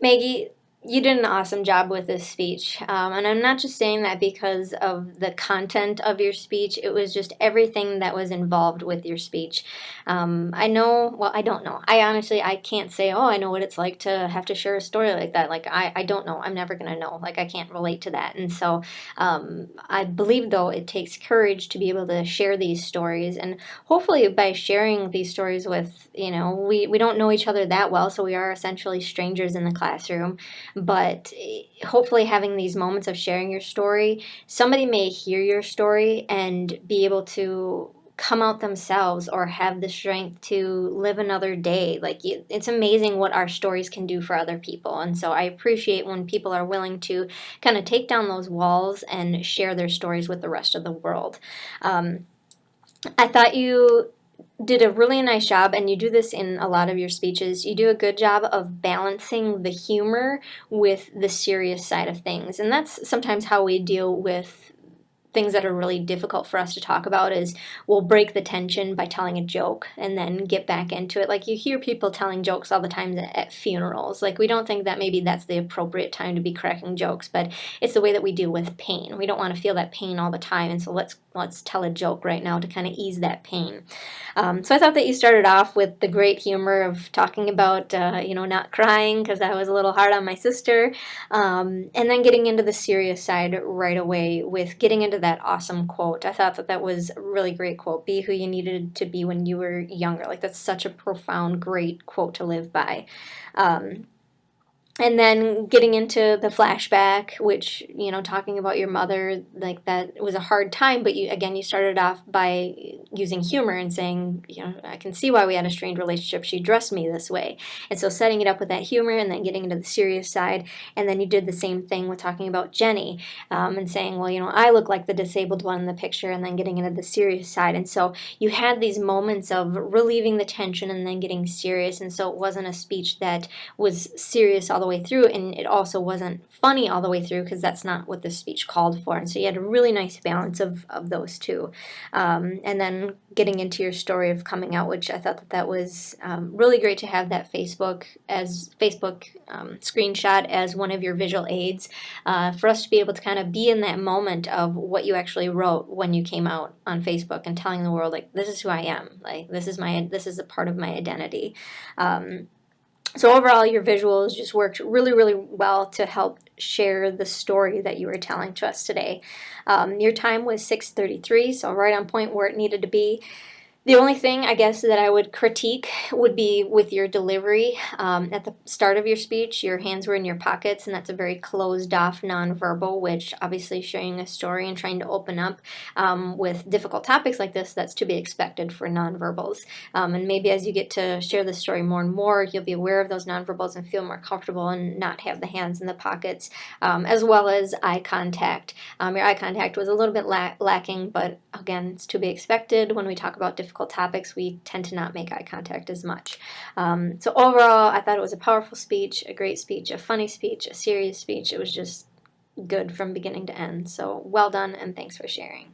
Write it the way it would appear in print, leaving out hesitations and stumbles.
Maggie, you did an awesome job with this speech. And I'm not just saying that because of the content of your speech, it was just everything that was involved with your speech. I know, well, I don't know. I can't say, oh, I know what it's like to have to share a story like that. Like, I don't know. I'm never going to know. Like, I can't relate to that. And so I believe, though, it takes courage to be able to share these stories. And hopefully, by sharing these stories with, we don't know each other that well, so we are essentially strangers in the classroom, but hopefully, having these moments of sharing your story, somebody may hear your story and be able to come out themselves or have the strength to live another day. Like, it's amazing what our stories can do for other people. And so I appreciate when people are willing to kind of take down those walls and share their stories with the rest of the world. Um, I thought you did a really nice job, and you do this in a lot of your speeches. You do a good job of balancing the humor with the serious side of things. And that's sometimes how we deal with things that are really difficult for us to talk about is we'll break the tension by telling a joke and then get back into it. Like, you hear people telling jokes all the time at funerals. Like, we don't think that maybe that's the appropriate time to be cracking jokes, but it's the way that we deal with pain. We don't want to feel that pain all the time, and so let's tell a joke right now to kind of ease that pain. So I thought that you started off with the great humor of talking about not crying, because that was a little hard on my sister, and then getting into the serious side right away with getting into that awesome quote. I thought that that was a really great quote. Be who you needed to be when you were younger. Like, that's such a profound, great quote to live by. Um, and then getting into the flashback, which, talking about your mother, like, that was a hard time, but you started off by using humor and saying, I can see why we had a strained relationship. She dressed me this way. And so setting it up with that humor and then getting into the serious side. And then you did the same thing with talking about Jenny, and saying, well, I look like the disabled one in the picture, and then getting into the serious side. And so you had these moments of relieving the tension and then getting serious. And so it wasn't a speech that was serious all the way through, and it also wasn't funny all the way through, because that's not what the speech called for. And so you had a really nice balance of those two. And then getting into your story of coming out, which I thought that was really great to have that Facebook screenshot as one of your visual aids, for us to be able to kind of be in that moment of what you actually wrote when you came out on Facebook and telling the world, like, this is who I am, like, this is a part of my identity. So overall, your visuals just worked really, really well to help share the story that you were telling to us today. Your time was 6:33, so right on point where it needed to be. The only thing, I guess, that I would critique would be with your delivery. At the start of your speech, your hands were in your pockets, and that's a very closed off nonverbal, which obviously sharing a story and trying to open up with difficult topics like this, that's to be expected for nonverbals. And maybe as you get to share the story more and more, you'll be aware of those nonverbals and feel more comfortable and not have the hands in the pockets, as well as eye contact. Your eye contact was a little bit lacking, but again, it's to be expected. When we talk about difficult topics, we tend to not make eye contact as much. So overall, I thought it was a powerful speech, a great speech, a funny speech, a serious speech. It was just good from beginning to end. So well done, and thanks for sharing.